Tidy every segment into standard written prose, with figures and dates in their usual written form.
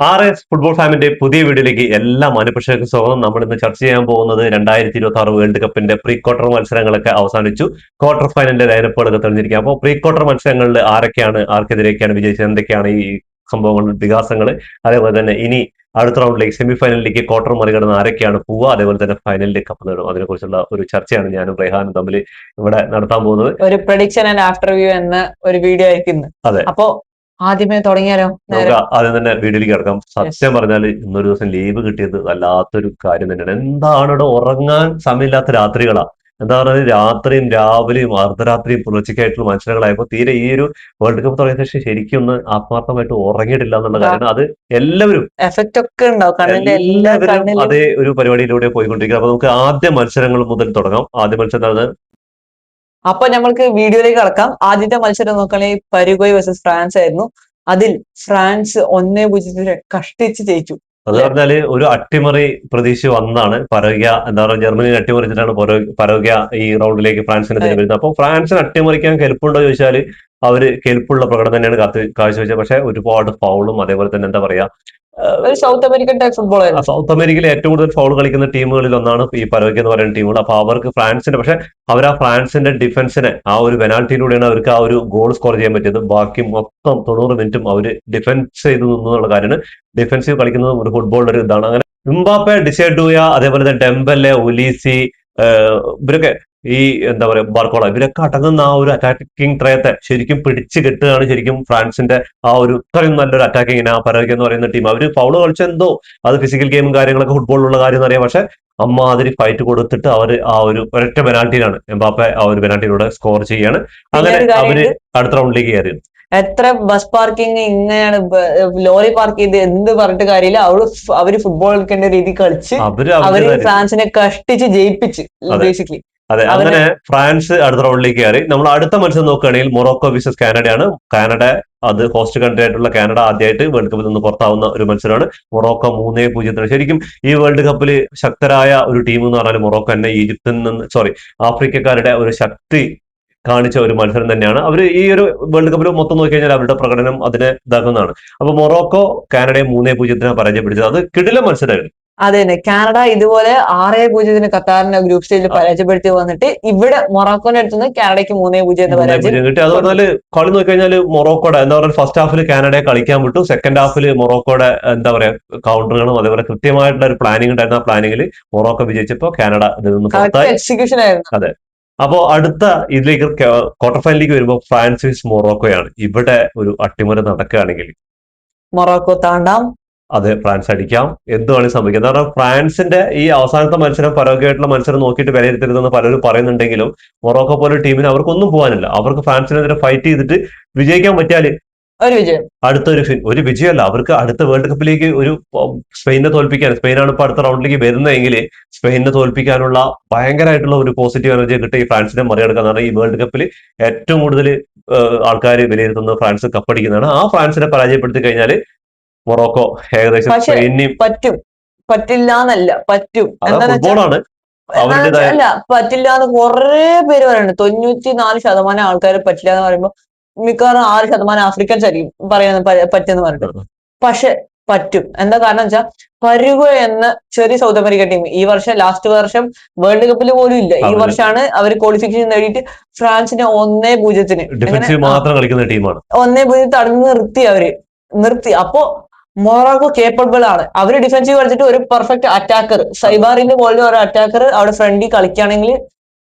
Football ഫാമിന്റെ പുതിയ വീഡിയോയിലേക്ക് എല്ലാ മാന്യപ്രേക്ഷകർക്കും സ്വാഗതം. നമ്മൾ ഇന്ന് ചർച്ച ചെയ്യാൻ പോകുന്നത് 2026 വേൾഡ് കപ്പിന്റെ പ്രീ ക്വാർട്ടർ മത്സരങ്ങളൊക്കെ അവസാനിച്ചു. ക്വാർട്ടർ ഫൈനലിന്റെ ലൈനപ്പുകളൊക്കെ തെളിഞ്ഞിരിക്കുക. അപ്പോൾ പ്രീ ക്വാർട്ടർ മത്സരങ്ങളിൽ ആരൊക്കെയാണ്, ആർക്കെതിരെയൊക്കെയാണ് വിജയിച്ചത്, എന്തൊക്കെയാണ് ഈ സംഭവങ്ങൾ, വികാസങ്ങൾ, അതേപോലെ തന്നെ ഇനി അടുത്ത റൗണ്ടിലേക്ക് സെമി ഫൈനലിലേക്ക് ക്വാർട്ടർ മറികടന്ന് ആരൊക്കെയാണ് പോവുക, അതേപോലെ തന്നെ ഫൈനലിലേക്ക് കപ്പ് നേടും, അതിനെക്കുറിച്ചുള്ള ഒരു ചർച്ചയാണ് ഞാനും റെഹാനും തമ്മിൽ ഇവിടെ നടത്താൻ പോകുന്നത്. ഒരു പ്രഡിക്ഷൻ ആൻഡ് ആഫ്റ്റർ വ്യൂ എന്ന ഒരു വീഡിയോ ആയിരിക്കുന്നു. അതെ, അപ്പോ ആദ്യമേ തുടങ്ങിയാലോ? ആദ്യം തന്നെ വീഡിയോയിലേക്ക് കിടക്കാം. സത്യം പറഞ്ഞാൽ ഇന്നൊരു ദിവസം ലീവ് കിട്ടിയത് വല്ലാത്തൊരു കാര്യം തന്നെയാണ്. എന്താണ് ഇവിടെ ഉറങ്ങാൻ സമയമില്ലാത്ത രാത്രികളാ. എന്താ പറയുക, രാത്രിയും രാവിലെയും അർദ്ധരാത്രിയും പുലർച്ചയ്ക്കായിട്ടുള്ള മത്സരങ്ങളായപ്പോൾ തീരെ ഈ ഒരു വേൾഡ് കപ്പ് തുടങ്ങിയ ശേഷം ശരിക്കും ഒന്ന് ആത്മാർത്ഥമായിട്ട് ഉറങ്ങിയിട്ടില്ല എന്നുള്ള കാര്യം. അത് എല്ലാവരും എഫക്റ്റ് ഒക്കെ ഉണ്ടാവും, എല്ലാവരും അതേ ഒരു പരിപാടിയിലൂടെ പോയിക്കൊണ്ടിരിക്കുക. അപ്പൊ നമുക്ക് ആദ്യ മത്സരങ്ങൾ മുതൽ തുടങ്ങാം. ആദ്യ മത്സരം അപ്പൊ നമ്മൾക്ക് വീഡിയോയിലേക്ക് കടക്കാം. ആദ്യത്തെ മത്സരം നോക്കുകയാണെങ്കിൽ പരുഗ്വേ വേഴ്സസ് ഫ്രാൻസ് ആയിരുന്നു. അതിൽ ഫ്രാൻസ് 1-0 കഷ്ടിച്ച് ജയിച്ചു. അത് പറഞ്ഞാല് ഒരു അട്ടിമറി പ്രതീക്ഷ വന്നാണ് പരോഗ്യ, എന്താ പറയുക, ജർമ്മനിയെ അട്ടിമറിച്ചിട്ടാണ് പരോഗ്യ ഈ റൗണ്ടിലേക്ക് ഫ്രാൻസിനെ വരുന്നത്. അപ്പോൾ ഫ്രാൻസിന് അട്ടിമറിക്കാൻ കെൽപ്പുണ്ടോ ചോദിച്ചാൽ അവര് കെൽപ്പുള്ള പ്രകടനം തന്നെയാണ് കാഴ്ചവെച്ചത്. പക്ഷെ ഒരുപാട് ഫൗളും അതേപോലെ തന്നെ എന്താ പറയാ, സൗത്ത് അമേരിക്കൻ ടൈപ്പ് ഫുട്ബോൾ ആയിരുന്നു. സൗത്ത് അമേരിക്കയിലെ ഏറ്റവും കൂടുതൽ ഫൗൾ കളിക്കുന്ന ടീമുകളിൽ ഒന്നാണ് ഈ പരോഗ്യ എന്ന് പറയുന്ന ടീമുകൾ. അപ്പൊ അവർക്ക് ഫ്രാൻസിന്റെ, പക്ഷെ അവർ ആ ഫ്രാൻസിന്റെ ഡിഫൻസിനെ ആ ഒരു പെനാൽറ്റിയിലൂടെയാണ് അവർക്ക് ആ ഒരു ഗോൾ സ്കോർ ചെയ്യാൻ പറ്റിയത്. ബാക്കി മൊത്തം 90 മിനിറ്റും അവർ ഡിഫൻസ് ചെയ്ത് നിന്നുള്ള കാര്യമാണ്. ഡിഫൻസീവ് കളിക്കുന്നതും ഒരു ഫുട്ബോളിന്റെ ഒരു ഇതാണ്. അങ്ങനെ എംബാപ്പെ, ഡിസൈഡൂയ, അതേപോലെ തന്നെ ഡെംബെലെ, ഒലീസി, ഇവരൊക്കെ ഈ എന്താ പറയാ ബാർക്കോള, ഇവരൊക്കെ അടങ്ങുന്ന ആ ഒരു അറ്റാക്കിംഗ് ത്രയത്തെ ശരിക്കും പിടിച്ചു കെട്ടുകയാണ് ശരിക്കും ഫ്രാൻസിന്റെ ആ ഒരു ഇത്രയും നല്ലൊരു അറ്റാക്കിങ്ങിന് ആ പരോഗ്യ എന്ന് പറയുന്ന ടീം. അവര് ഫൗള് കളിച്ചെന്തോ അത് ഫിസിക്കൽ ഗെയിമും കാര്യങ്ങളൊക്കെ ഫുട്ബോളിലുള്ള കാര്യം എന്നറിയാം. പക്ഷെ അമ്മാതിരി ഫൈറ്റ് കൊടുത്തിട്ട് അവര് ആ ഒരു ഒരൊറ്റ പെനാൽറ്റിയിലാണ് എംബാപ്പെ ആ ഒരു പെനാൽറ്റിയിലൂടെ സ്കോർ ചെയ്യാണ്. അങ്ങനെ അവര് അടുത്ത റൗണ്ടിലേക്ക് കയറി. എത്ര ബസ് പാർക്കിംഗ് ഇങ്ങനെയാണ്, ലോറി പാർക്ക് ചെയ്ത് എന്ത് പറഞ്ഞിട്ട് കാര്യമില്ല, അവര് ഫുട്ബോൾ കളിക്കേണ്ട രീതി കളിച്ച് അവര് ഫ്രാൻസിനെ കഷ്ടിച്ച് ജയിപ്പിച്ച് ബേസിക്കലി. അതെ, അങ്ങനെ ഫ്രാൻസ് അടുത്ത റൗണ്ടിലേക്ക് കയറി. നമ്മൾ അടുത്ത മത്സരം നോക്കുകയാണെങ്കിൽ മൊറോക്കോ വിസസ് കാനഡയാണ്. കാനഡ, അത് ഹോസ്റ്റ് കൺട്രി ആയിട്ടുള്ള കാനഡ ആദ്യമായിട്ട് വേൾഡ് കപ്പിൽ നിന്ന് പുറത്താവുന്ന ഒരു മത്സരമാണ്. മൊറോക്കോ 3-0. ശരിക്കും ഈ വേൾഡ് കപ്പിൽ ശക്തരായ ഒരു ടീം എന്ന് പറഞ്ഞാൽ മൊറോക്കോ തന്നെ. ഈജിപ്തിൽ നിന്ന് ആഫ്രിക്കക്കാരുടെ ഒരു ശക്തി കാണിച്ച ഒരു മത്സരം തന്നെയാണ്. അവർ ഈ ഒരു വേൾഡ് കപ്പിൽ മൊത്തം നോക്കി കഴിഞ്ഞാൽ അവരുടെ പ്രകടനം അതിനെ ഇതാക്കുന്നതാണ്. അപ്പൊ മൊറോക്കോ കാനഡയെ 3-0 പരാജയപ്പെടുത്തിയത്. അത് കിടിലൻ മത്സരമായിരുന്നു. അതെ തന്നെ, കാനഡ ഇതുപോലെ 6-0 ഖത്താറിനെ ഗ്രൂപ്പ് സ്റ്റേജിൽ പരാജയപ്പെടുത്തി വന്നിട്ട് ഇവിടെ മൊറോക്കോന്റെ അടുത്തുനിന്ന് കാനഡയ്ക്ക് 3-0 പരാജയം കിട്ടി. അത് പറഞ്ഞാല് കളി നോക്കി കഴിഞ്ഞാൽ മൊറോക്കോയുടെ എന്താ പറയുക, ഫസ്റ്റ് ഹാഫിൽ കാനഡയെ കളിക്കാൻ വിട്ടു. സെക്കൻഡ് ഹാഫിൽ മൊറോക്കോയുടെ എന്താ പറയാ കൗണ്ടറുകളും അതേപോലെ കൃത്യമായിട്ടുള്ള ഒരു പ്ലാനിങ് ഉണ്ടായിരുന്ന ആ പ്ലാനിങ്ങിൽ മൊറോക്കോ വിജയിച്ചപ്പോ കാനഡ ഇതിൽ നിന്ന് പുറത്തായി. എക്സിക്യൂഷൻ ആയിരുന്നു. അതെ, അപ്പോ അടുത്ത ഇതിലേക്ക് ക്വാർട്ടർ ഫൈനലിലേക്ക് വരുമ്പോൾ ഫ്രാൻസ് വിസ് മൊറോക്കോയാണ്. ഇവിടെ ഒരു അട്ടിമറി നടക്കുകയാണെങ്കിൽ മൊറോക്കോ താണ്ടാം, അതെ, ഫ്രാൻസ് അടിക്കാം, എന്തുവാണ് സംഭവിക്കുക. എന്താ പറയുക, ഫ്രാൻസിന്റെ ഈ അവസാനത്തെ മത്സരം പരോഗ്യമായിട്ടുള്ള മത്സരം നോക്കിയിട്ട് വിലയിരുത്തരുതെന്ന് പലരും പറയുന്നുണ്ടെങ്കിലും മൊറോക്കോ പോലെ ടീമിന് അവർക്കൊന്നും പോകാനില്ല. അവർക്ക് ഫ്രാൻസിനെതിരെ ഫൈറ്റ് ചെയ്തിട്ട് വിജയിക്കാൻ പറ്റിയാൽ ഒരു വിജയം, ഒരു വിജയമല്ല, അവർക്ക് അടുത്ത വേൾഡ് കപ്പിലേക്ക് ഒരു സ്പെയിനെ തോൽപ്പിക്കാൻ, സ്പെയിനാണ് ഇപ്പൊ അടുത്ത റൗണ്ടിലേക്ക് വരുന്നതെങ്കിൽ സ്പെയിനെ തോൽപ്പിക്കാനുള്ള ഭയങ്കരമായിട്ടുള്ള ഒരു പോസിറ്റീവ് എനർജി കിട്ടി ഈ ഫ്രാൻസിനെ മറികടക്കാൻ. കാരണം ഈ വേൾഡ് കപ്പിൽ ഏറ്റവും കൂടുതൽ ആൾക്കാർ വിലയിരുത്തുന്നത് ഫ്രാൻസ് കപ്പടിക്കുന്നതാണ്. ആ ഫ്രാൻസിനെ പരാജയപ്പെടുത്തി കഴിഞ്ഞാൽ മൊറോക്കോ ഏകദേശം സ്പെയിനെയും പറ്റില്ല എന്നല്ല, പറ്റും. ഫുട്ബോളാണ് അല്ല, പറ്റില്ല എന്ന് കുറെ പേര് പറയുന്നുണ്ട്. 94% ആൾക്കാർ പറ്റില്ല എന്ന് പറയുമ്പോൾ മിക്കവാറും 6% ആഫ്രിക്കൻസ് ആയിരിക്കും പറയുന്നത് പറ്റുമെന്ന് പറഞ്ഞിട്ട്. പക്ഷെ പറ്റും. എന്താ കാരണം വെച്ചാൽ പരുഗ്വേ എന്ന ചെറിയ സൗത്ത് അമേരിക്കൻ ടീം ഈ വർഷം, ലാസ്റ്റ് വർഷം വേൾഡ് കപ്പിൽ പോലും ഇല്ല. ഈ വർഷമാണ് അവർ ക്വാളിഫിക്കേഷൻ നേടിയിട്ട് ഫ്രാൻസിനെ 1-0 മാത്രം കളിക്കുന്ന ടീമാണ്. 1-0 തടഞ്ഞു നിർത്തി. അപ്പോ മൊറോക്കോ കേപ്പബിൾ ആണ്. അവര് ഡിഫൻസീവ് കളിച്ചിട്ട് ഒരു പെർഫെക്റ്റ് അറ്റാക്കർ, സൈബാറിന്റെ ബോളിൽ ഒരു അറ്റാക്കർ അവിടെ ഫ്രണ്ടിൽ കളിക്കുകയാണെങ്കിൽ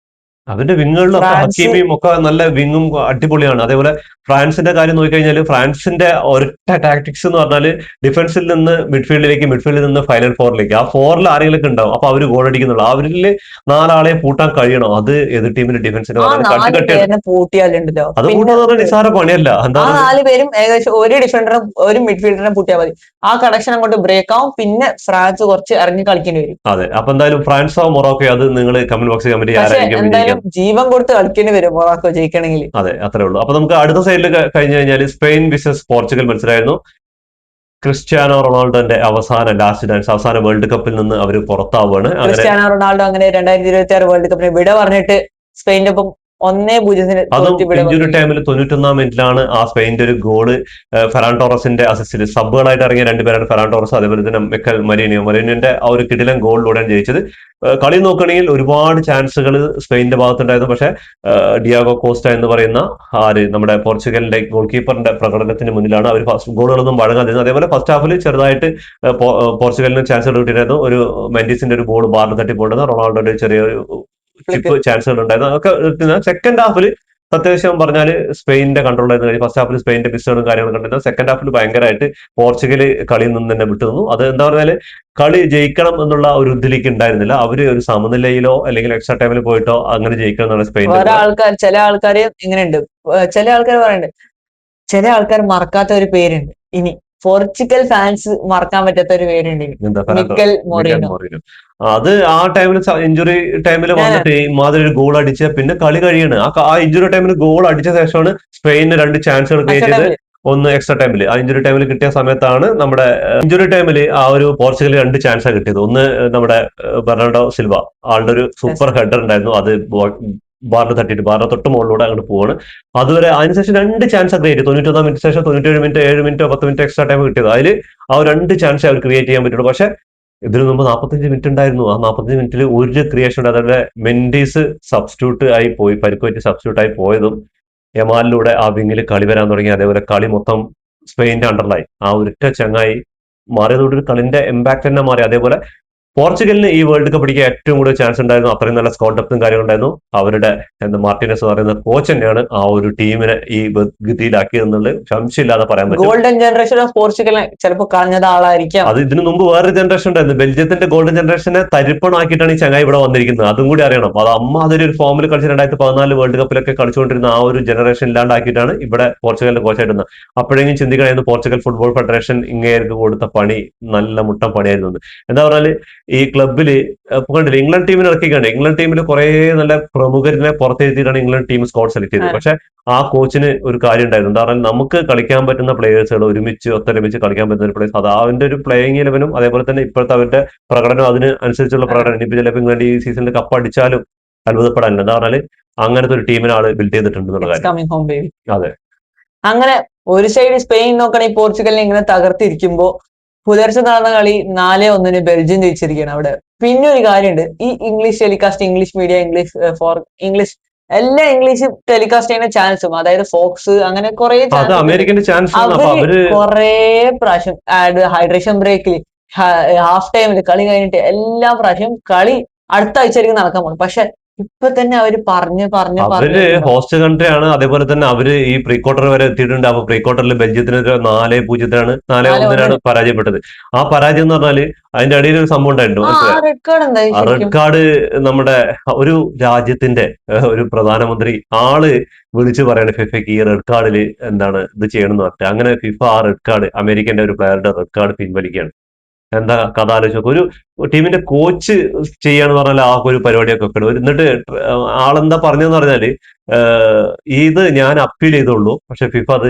അവന്റെ വിങ്ങുകളിലും ഹക്കീമിയും ഒക്കെ നല്ല വിങ്ങും അടിപൊളിയാണ്. അതേപോലെ ഫ്രാൻസിന്റെ കാര്യം നോക്കിക്കഴിഞ്ഞാൽ ഫ്രാൻസിന്റെ ഒരൊറ്റ ടാക്ടിക്സ് എന്ന് പറഞ്ഞാൽ ഡിഫൻസിൽ നിന്ന് മിഡ്ഫീൽഡിലേക്ക്, മിഡ്ഫീൽഡിൽ നിന്ന് ഫൈനൽ ഫോറിലേക്ക്, ആ ഫോറിൽ ആരെങ്കിലും ഉണ്ടാവും. അപ്പൊ അവര് ഗോൾ അടിക്കുന്നുള്ളൂ. അവരിൽ 4 ആളെ പൂട്ടാൻ കഴിയണം. അത് എതിർ ടീമിന്റെ ഡിഫൻസിന് പൂട്ടിയാലുണ്ടല്ലോ, അത് കൂട്ടുന്നത് നിസ്സാര പണിയല്ല. എന്താ 4 പേരും ഏകദേശം ഒരു ഡിഫൻഡറും ഒരു മിഡ്ഫീൽഡറിനെ പൂട്ടിയാൽ മതി. ആ കണക്ഷൻ അങ്ങോട്ട് ബ്രേക്ക് ആവും. പിന്നെ ഫ്രാൻസ് കുറച്ച് ഇറങ്ങി കളിക്കേണ്ടി വരും. അതെ, അപ്പൊ എന്തായാലും ഫ്രാൻസോ മൊറോക്കോ, അത് നിങ്ങൾ കമന്റ് ബോക്സിൽ കമന്റ് ചെയ്യാൻ ജീവൻ കൊടുത്ത് കളിക്കേണ്ടി വരും മൊറോക്കോ ജയിക്കണമെങ്കിൽ. അതെ, അത്രേ ഉള്ളൂ. അപ്പൊ നമുക്ക് അടുത്ത സൈഡിൽ കഴിഞ്ഞു കഴിഞ്ഞാൽ സ്പെയിൻ വിസസ് പോർച്ചുഗൽ മത്സരമായിരുന്നു. ക്രിസ്ത്യാനോ റൊണാൾഡോന്റെ ലാസ്റ്റ് ഡാൻസ്, അവസാന വേൾഡ് കപ്പിൽ നിന്ന് അവർ പുറത്താവുകയാണ്. ക്രിസ്ത്യാനോ റൊണാൾഡോ അങ്ങനെ 2026 വേൾഡ് കപ്പിന് വിട പറഞ്ഞിട്ട് സ്പെയിനിന്റെ ഒപ്പം 1-0 അതും തോറ്റ് ഇവിടെ ഇഞ്ചുറി വന്നിരിക്കുന്നത്. ടൈമിൽ 91 മിനിറ്റിലാണ് ആ സ്പെയിന്റെ ഒരു ഗോള് ഫെറാൻ ടോറസിന്റെ അസിസ്റ്റിൽ സബ്ബുകളായിട്ട് ഇറങ്ങിയ രണ്ടുപേരാണ് ഫെറാൻ ടോറസ് അതേപോലെ തന്നെ മിക്കൽ മരീനിയോന്റെ ആ ഒരു കിടിലൻ ഗോളിലൂടെയാണ് ജയിച്ചത്. കളി നോക്കുകയാണെങ്കിൽ ഒരുപാട് ചാൻസുകൾ സ്പെയിന്റെ ഭാഗത്തുണ്ടായിരുന്നു. പക്ഷെ ഡിയാഗോ കോസ്റ്റ എന്ന് പറയുന്ന നമ്മുടെ പോർച്ചുഗലിന്റെ ഗോൾ കീപ്പറിന്റെ പ്രകടനത്തിന് മുന്നിലാണ് അവർ ഫസ്റ്റ് ഗോളുകളൊന്നും വഴങ്ങാതിരുന്നത്. അതേപോലെ ഫസ്റ്റ് ഹാഫിൽ ചെറുതായിട്ട് പോർച്ചുഗലിന് ചാൻസുകൾ കിട്ടിയിരുന്നു. ഒരു മെൻഡിസിന്റെ ഒരു ബോൾ ബാറിന് തട്ടി പോയിട്ടുന്ന റൊണാൾഡോയുടെ ചെറിയ ചിപ്പ് ചാൻസുകൾ ഉണ്ടായിരുന്നു. അതൊക്കെ സെക്കൻഡ് ഹാഫിൽ അത്യാവശ്യം പറഞ്ഞാൽ സ്പെയിന്റെ കൺട്രോളായിരുന്നു കഴിഞ്ഞു. ഫസ്റ്റ് ഹാഫിൽ സ്പെയിന്റെ മിസ്സുകളും കാര്യങ്ങളൊക്കെ ഉണ്ടായിരുന്നു. സെക്കൻഡ് ഹാഫിൽ ഭയങ്കരമായിട്ട് പോർച്ചുഗൽ കളിയിൽ നിന്ന് തന്നെ വിട്ടു നിന്നു. അത് എന്താ പറഞ്ഞാല് കളി ജയിക്കണം എന്നുള്ള ഒരു ഇതിലേക്ക് ഉണ്ടായിരുന്നില്ല. അവര് ഒരു സമനിലയിലോ അല്ലെങ്കിൽ എക്സ്ട്രാ ടൈമിൽ പോയിട്ടോ അങ്ങനെ ജയിക്കണം എന്നാണ് സ്പെയിൻ. ചില ആൾക്കാർ ഇങ്ങനെയുണ്ട്, ചില ആൾക്കാർ പറയുന്നുണ്ട്, ചില ആൾക്കാർ മറക്കാത്ത ഒരു പേരുണ്ട് ഇനി, പോർച്ചുഗൽ ഫാൻസ് മറക്കാൻ പറ്റാത്ത ഒരു പേരുണ്ട്, മിക്കൽ മൊറീനോ. അത് ആ ടൈമിൽ ഇഞ്ചുറി ടൈമിൽ വന്നിട്ട് ഇമാതിരി ഒരു ഗോൾ അടിച്ച പിന്നെ കളി കഴിയാണ്. ആ ഇഞ്ചുറി ടൈമിൽ ഗോൾ അടിച്ച ശേഷമാണ് സ്പെയിനിന് 2 ചാൻസുകൾ ക്രിയേറ്റ് ചെയ്ത് ഒന്ന് എക്സ്ട്രാ ടൈമിൽ ആ ഇഞ്ചുറി ടൈമിൽ കിട്ടിയ സമയത്താണ് നമ്മുടെ ഇഞ്ചുറി ടൈമിൽ ആ ഒരു പോർച്ചുഗൽ 2 ചാൻസാണ് കിട്ടിയത്. ഒന്ന് നമ്മുടെ ബെർണാർഡോ സിൽവ, ആളുടെ ഒരു സൂപ്പർ ഹെഡർ ഉണ്ടായിരുന്നു, അത് ബാറിന് തട്ടിയിട്ട് ബാറിന് തൊട്ട് മുകളിലൂടെ അങ്ങോട്ട് പോവാണ്. അതുവരെ അതിനുശേഷം 2 ചാൻസ് ക്രിയേറ്റ് ചെയ്തു. 91 മിനിറ്റ് ശേഷം 97 മിനിറ്റ് 7 മിനിറ്റോ 10 മിനിറ്റ് എക്സ്ട്രാ ടൈം കിട്ടിയത്. അതിൽ ആ 2 ചാൻസ് അവർ ക്രിയേറ്റ് ചെയ്യാൻ പറ്റുള്ളൂ. പക്ഷെ ഇതിനു മുമ്പ് 45 മിനിറ്റ് ഉണ്ടായിരുന്നു. ആ 45 മിനിറ്റിൽ ഒരു ക്രിയേഷൻ ഉണ്ട്. അതവരുടെ മെൻഡീസ് സബ്സ്റ്റിറ്റ്യൂട്ട് ആയി പോയി, പരിക്കുപറ്റി സബ്സ്റ്റിറ്റ്യൂട്ട് ആയി പോയതും യമാലിലൂടെ ആ വിങ്ങിൽ കളി വരാൻ തുടങ്ങി. അതേപോലെ കളി മൊത്തം സ്പെയിന്റെ അണ്ടറിലായി. ആ ഒരൊറ്റ ചങ്ങായി മാറിയതോടെ ഒരു കളിന്റെ ഇമ്പാക്ട് തന്നെ മാറി. അതേപോലെ പോർച്ചുഗലിന് ഈ വേൾഡ് കപ്പ് അടിക്കാൻ ഏറ്റവും കൂടുതൽ ചാൻസ് ഉണ്ടായിരുന്നു. അത്രയും നല്ല സ്കോർ ഡെപ്തും കാര്യങ്ങളുണ്ടായിരുന്നു. അവരുടെ മാർട്ടിനസ് എന്ന് പറയുന്ന കോച്ച് തന്നെയാണ് ആ ഒരു ടീമിനെ ഈ ഗതിയിലാക്കിയതെന്നുള്ളത് സംശയമില്ലാതെ പറയാൻ പറ്റും. ഗോൾഡൻ ജനറേഷൻ ഓഫ് പോർച്ചുഗൽ ചിലപ്പോൾ കളഞ്ഞത് ആളായിരിക്കാം. അത് ഇതിനു മുമ്പ് വേറൊരു ജനറേഷൻ ഉണ്ടായിരുന്നു. ബെൽജിയത്തിന്റെ ഗോൾഡൻ ജനറേഷനെ തരിപ്പണാക്കിയിട്ടാണ് ഈ ചങ്ങായി ഇവിടെ വന്നിരിക്കുന്നത്. അതും കൂടി അറിയണം. അത് അതൊരു ഫോമിൽ കളിച്ച് 2014 വേൾഡ് കപ്പിലൊക്കെ കളിച്ചുകൊണ്ടിരുന്ന ആ ഒരു ജനറേഷൻ ഇല്ലാണ്ടാക്കിയിട്ടാണ് ഇവിടെ പോർച്ചുഗലിന്റെ കോച്ചായിരുന്നത്. അപ്പോഴെങ്കിലും ചിന്തിക്കണമായിരുന്നു പോർച്ചുഗൽ ഫുട്ബോൾ ഫെഡറേഷൻ ഇങ്ങേർക്ക് കൊടുത്ത പണി നല്ല മുട്ടം പണിയായിരുന്നു. എന്താ പറഞ്ഞാല് ഈ ക്ലബില് കണ്ടില്ല, ഇംഗ്ലണ്ട് ടീമിനെ ഇറക്കിക്കാണ്. ഇംഗ്ലണ്ട് ടീമിൽ കുറെ നല്ല പ്രമുഖരെ പുറത്തെത്തിയിട്ടാണ് ഇംഗ്ലണ്ട് ടീം സ്കോഡ് സെലക്ട് ചെയ്തത്. പക്ഷെ ആ കോച്ചിന് ഒരു കാര്യം ഉണ്ടായിരുന്നു. എന്താ പറഞ്ഞാൽ നമുക്ക് കളിക്കാൻ പറ്റുന്ന പ്ലേയേഴ്സുകൾ ഒത്തൊരുമിച്ച് കളിക്കാൻ പറ്റുന്ന പ്ലേയേഴ്സ്, അത് അവന്റെ ഒരു പ്ലേയിങ് ഇലവനും അതേപോലെ തന്നെ ഇപ്പോഴത്തെ അവരുടെ പ്രകടനം അതിന് അനുസരിച്ചുള്ള പ്രകടനം. ഇനിയിപ്പോ ചിലപ്പോൾ ഇംഗ്ലണ്ട് ഈ സീസണിൽ കപ്പ് അടിച്ചാലും അത്ഭുതപ്പെടാനില്ല. എന്താ പറഞ്ഞാല് അങ്ങനത്തെ ഒരു ടീമിനെ ആള് ബിൽഡ് ചെയ്തിട്ടുണ്ട് എന്നുള്ള കാര്യം. അതെ, അങ്ങനെ ഒരു സൈഡ് സ്പെയിൻ നോക്കണെങ്കിൽ പോർച്ചുഗലിനെ ഇങ്ങനെ തകർത്തിരിക്കുമ്പോ പുലർച്ചെ നടന്ന കളി 4-1 ബെൽജിയം ജയിച്ചിരിക്കുകയാണ് അവിടെ. പിന്നെ ഒരു കാര്യമുണ്ട്, ഈ English telecast, English media, English എല്ലാ ഇംഗ്ലീഷ് ടെലികാസ്റ്റ് ചെയ്യുന്ന ചാനൽസും, അതായത് ഫോക്സ്, അങ്ങനെ കുറെ അമേരിക്കന്റെ ചാൻസ് കുറെ പ്രാവശ്യം ഹൈഡ്രേഷൻ ബ്രേക്കിൽ, ഹാഫ് ടൈമിൽ, കളി കഴിഞ്ഞിട്ട് എല്ലാ പ്രാവശ്യം കളി അടുത്ത ആഴ്ചയായിരിക്കും നടക്കാൻ പോകും. പക്ഷെ ഇപ്പൊ തന്നെ അവര് അവര് ഹോസ്റ്റ് കൺട്രി ആണ്. അതേപോലെ തന്നെ അവര് ഈ പ്രീ ക്വാർട്ടർ വരെ എത്തിയിട്ടുണ്ട്. അപ്പൊ പ്രീ ക്വാർട്ടറിൽ ബെൽജിയത്തിന് 4-1 പരാജയപ്പെട്ടത്. ആ പരാജയം എന്ന് പറഞ്ഞാല് അതിന്റെ ഇടയിൽ ഒരു സംഭവം ഉണ്ടായിട്ടുണ്ട്. റെഡ് കാർഡ് നമ്മുടെ ഒരു രാജ്യത്തിന്റെ ഒരു പ്രധാനമന്ത്രി ആള് വിളിച്ചു പറയാണ് ഫിഫയ്ക്ക് ഈ റെഡ് കാർഡിൽ എന്താണ് ഇത് ചെയ്യണം എന്ന് പറഞ്ഞിട്ട്. അങ്ങനെ ഫിഫ ആ റെഡ് കാർഡ്, അമേരിക്കന്റെ ഒരു പ്ലെയറുടെ റെഡ് കാർഡ് പിൻവലിക്കുകയാണ്. എന്താ കഥ ആലോചിച്ചു. ഒരു ടീമിന്റെ കോച്ച് ചെയ്യാന്ന് പറഞ്ഞാൽ ആ ഒരു പരിപാടിയൊക്കെ വെക്കണം. എന്നിട്ട് ആളെന്താ പറഞ്ഞതെന്ന് പറഞ്ഞാല് ഇത് ഞാൻ അപ്പീൽ ചെയ്തുള്ളൂ, പക്ഷെ ഫിഫ അത്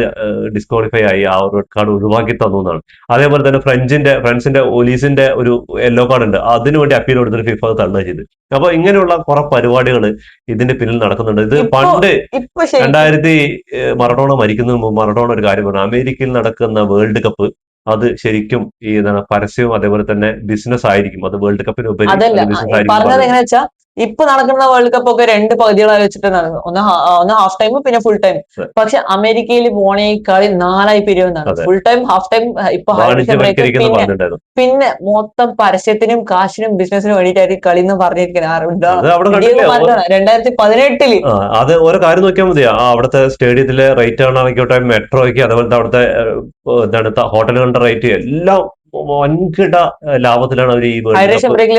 ഡിസ്ക്വാളിഫൈ ആയി, ആ ഒരു റെഡ് കാർഡ് ഒഴിവാക്കി തന്നു എന്നാണ്. അതേപോലെ തന്നെ ഫ്രണ്ട്സിന്റെ ഒലീസിന്റെ ഒരു യെല്ലോ കാർഡ് ഉണ്ട്, അതിനുവേണ്ടി അപ്പീൽ കൊടുത്തിട്ട് ഫിഫ അത് തള്ളുക ചെയ്ത്. അപ്പൊ ഇങ്ങനെയുള്ള കുറെ പരിപാടികൾ ഇതിന്റെ പിന്നിൽ നടക്കുന്നുണ്ട്. ഇത് പണ്ട് 2000 മറഡോണ മരിക്കുന്നതിന് മുമ്പ് മറഡോണ ഒരു കാര്യം പറഞ്ഞു, അമേരിക്കയിൽ നടക്കുന്ന വേൾഡ് കപ്പ് അത് ശരിക്കും ഈ പരസ്യവും അതേപോലെ തന്നെ ബിസിനസ് ആയിരിക്കും. അത് വേൾഡ് കപ്പിന് ഉപരി പറഞ്ഞത് എങ്ങനെയാ വെച്ചാൽ ഇപ്പൊ നടക്കുന്ന വേൾഡ് കപ്പ് ഒക്കെ 2 പകുതികളായി വെച്ചിട്ട് നടക്കും. ഒന്ന് ഹാഫ് ടൈം പിന്നെ ഫുൾ ടൈം. പക്ഷെ അമേരിക്കയിൽ പോണേ കളി 4 പിരിവെന്നാണ്. ഫുൾ ടൈം, ഹാഫ് ടൈം, ഇപ്പൊ പിന്നെ മൊത്തം പരസ്യത്തിനും കാശിനും ബിസിനസിനും വേണ്ടിയിട്ടായിരിക്കും കളി എന്ന് പറഞ്ഞിരിക്കുന്നത്. 2018 അത് ഓരോ കാര്യം നോക്കിയാൽ മതി. അവിടുത്തെ സ്റ്റേഡിയത്തിലെ റേറ്റ് ആണെങ്കിലോട്ടെ, മെട്രോയ്ക്ക്, അതുപോലത്തെ അവിടുത്തെ ഹോട്ടലുകളുടെ റേറ്റ് എല്ലാം വൻകിട ലാഭത്തിലാണ് അവർ ഈ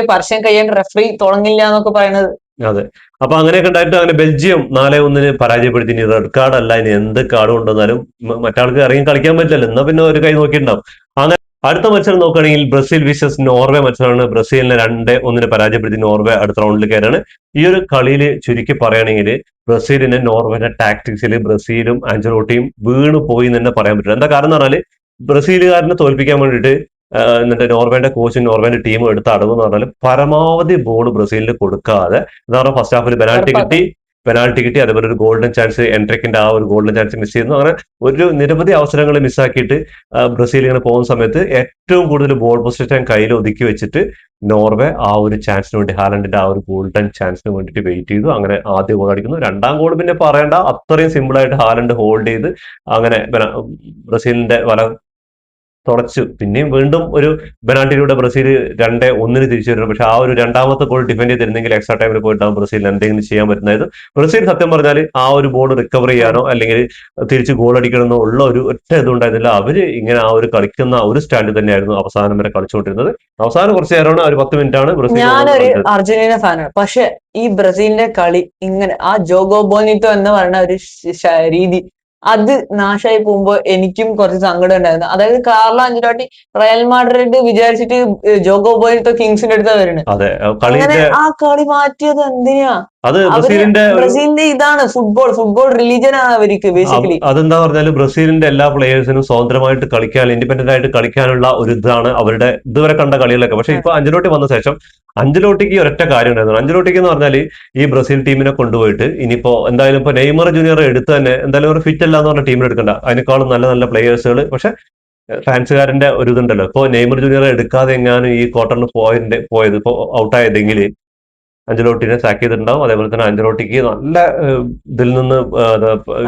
പർഷ്യൻ കയ്യേണ്ട റെഫറി തുടങ്ങില്ല എന്നൊക്കെ പറയുന്നത്. അതെ, അപ്പൊ അങ്ങനെയൊക്കെ ഉണ്ടായിട്ട് അങ്ങനെ ബെൽജിയം 4-1 പരാജയപ്പെടുത്തി. ഇനി റെഡ് കാർഡ് അല്ല, ഇനി എന്ത് കാർഡ് കൊണ്ടുവന്നാലും മറ്റാൾക്ക് ഇറങ്ങി കളിക്കാൻ പറ്റില്ലല്ലോ. എന്നാ പിന്നെ ഒരു കൈ നോക്കിയിട്ടുണ്ടാവും. അങ്ങനെ അടുത്ത മത്സരം നോക്കുകയാണെങ്കിൽ ബ്രസീൽ വിസസ് നോർവേ മത്സരമാണ്. ബ്രസീലിനെ 2-1 പരാജയപ്പെടുത്തി നോർവേ അടുത്ത റൗണ്ടിൽ കയറാണ്. ഈ ഒരു കളിയിൽ ചുരുക്കി പറയുകയാണെങ്കിൽ ബ്രസീലിന് നോർവേന്റെ ടാക്ടിക്സിൽ ബ്രസീലും ആഞ്ചലോട്ടിയും വീണു പോയി എന്ന് തന്നെ പറയാൻ പറ്റില്ല. എന്താ കാരണം എന്ന് പറഞ്ഞാല് ബ്രസീലുകാരനെ തോൽപ്പിക്കാൻ വേണ്ടിയിട്ട് എന്നിട്ട് നോർവേന്റെ കോച്ചും നോർവേന്റെ ടീമും എടുത്ത അടവ് എന്ന് പറഞ്ഞാൽ പരമാവധി ബോൾ ബ്രസീലിന് കൊടുക്കാതെ, എന്താ പറയുക, ഫസ്റ്റ് ഹാഫിൽ പെനാൽറ്റി കിട്ടി, പെനാൽറ്റി കിട്ടി, അതേപോലെ ഒരു ഗോൾഡൻ ചാൻസ്, എൻട്രിക്കിന്റെ ആ ഒരു ഗോൾഡൻ ചാൻസ് മിസ് ചെയ്യുന്നു. അങ്ങനെ ഒരു നിരവധി അവസരങ്ങൾ മിസ്സാക്കിയിട്ട് ബ്രസീൽ ഇങ്ങനെ പോകുന്ന സമയത്ത് ഏറ്റവും കൂടുതൽ ബോൾ പൊസിഷൻ കയ്യിൽ ഒതുക്കി വെച്ചിട്ട് നോർവേ ആ ഒരു ചാൻസിന് വേണ്ടി, ഹാലൻഡിന്റെ ആ ഒരു ഗോൾഡൻ ചാൻസിന് വേണ്ടിയിട്ട് വെയിറ്റ് ചെയ്തു. അങ്ങനെ ആദ്യ ഗോൾ അടിക്കുന്നു. രണ്ടാം ഗോൾ പിന്നെ പറയേണ്ട, അത്രയും സിമ്പിൾ ആയിട്ട് ഹാലൻഡ് ഹോൾഡ് ചെയ്ത് അങ്ങനെ ബ്രസീലിന്റെ വല തുടച്ചു. പിന്നെയും വീണ്ടും ഒരു പെനാൽറ്റിയിലൂടെ ബ്രസീൽ 2-1 തിരിച്ചു വരുന്നു. പക്ഷെ ആ ഒരു രണ്ടാമത്തെ ഗോൾ ഡിഫെൻഡ് ചെയ്തിരുന്നെങ്കിൽ എക്സ്ട്രാ ടൈമിൽ പോയിട്ടാണ് ബ്രസീലിന് എന്തെങ്കിലും ചെയ്യാൻ പറ്റുന്നത്. ബ്രസീൽ സത്യം പറഞ്ഞാൽ ആ ഒരു ബോൾ റിക്കവർ ചെയ്യാനോ അല്ലെങ്കിൽ തിരിച്ച് ഗോൾ അടിക്കണമെന്നോ ഉള്ള ഒരു ഒറ്റ ഇതുണ്ടായിരുന്നില്ല. അവര് ഇങ്ങനെ ആ ഒരു കളിക്കുന്ന ഒരു സ്റ്റാൻഡിൽ തന്നെയായിരുന്നു അവസാനം വരെ കളിച്ചുകൊണ്ടിരുന്നത്. അവസാനം കുറച്ച് നേരമാണ്, ഒരു 10 മിനിറ്റ് ആണ് ബ്രസീൽ. ഞാനൊരു അർജന്റീന ഫാനാണ്, പക്ഷെ ഈ ബ്രസീലിന്റെ കളി ഇങ്ങനെ ആ ജോഗോ ബോനിറ്റോ എന്ന് പറയുന്ന ഒരു രീതി അത് നാശമായി പോകുമ്പോ എനിക്കും കുറച്ച് സങ്കടം ഉണ്ടായിരുന്നു. അതായത് കാർലോ അഞ്ചലോട്ടി റയൽ മാഡ്രിഡ് വിചാരിച്ചിട്ട് ജോഗോ ബോനിറ്റോ കിങ്സിന്റെ അടുത്താ വരുന്നത്. അതെ, അങ്ങനെ ആ കളി മാറ്റിയത് എന്തിനാ? അത് അവര് ബ്രസീലിന്റെ ഇതാണ് ഫുട്ബോൾ റിലീജിയൻ ആണ് അവർക്ക് ബേസിക്കലി. അതെന്താ പറഞ്ഞാല് ബ്രസീലിന്റെ എല്ലാ പ്ലേയേഴ്സിനും സ്വതന്ത്രമായിട്ട് കളിക്കാൻ, ഇൻഡിപെൻഡന്റ് ആയിട്ട് കളിക്കാനുള്ള ഒരു ഇതാണ് അവരുടെ ഇതുവരെ കണ്ട കളികളൊക്കെ. പക്ഷെ ഇപ്പൊ അഞ്ചലോട്ടി വന്ന ശേഷം അഞ്ചലോട്ടിക്ക് ഒരൊറ്റ കാര്യം ഉണ്ടായിരുന്നു. അഞ്ചലോട്ടിക്ക് എന്ന് പറഞ്ഞാൽ ഈ ബ്രസീൽ ടീമിനെ കൊണ്ടുപോയിട്ട് ഇനിയിപ്പോ എന്തായാലും ഇപ്പൊ നെയ്മർ ജൂനിയർ എടുത്ത് തന്നെ എന്തായാലും ഒരു ഫിറ്റ് അല്ല എന്ന് പറഞ്ഞ ടീമിനെ എടുക്കണ്ട, അതിനേക്കാളും നല്ല നല്ല പ്ലേയേഴ്സുകൾ. പക്ഷെ ഫാൻസുകാരന്റെ ഒരു ഇതുണ്ടല്ലോ, ഇപ്പൊ നെയ്മർ ജൂനിയർ എടുക്കാതെ എങ്ങാനും ഈ ക്വാർട്ടറിൽ പോയത് ഇപ്പൊ ഔട്ടായതെങ്കിൽ അഞ്ചലോട്ടിനെ സാക്ക് ചെയ്തിട്ടുണ്ടാവും. അതേപോലെ തന്നെ അഞ്ചലോട്ടിക്ക് നല്ല ഇതിൽ നിന്ന്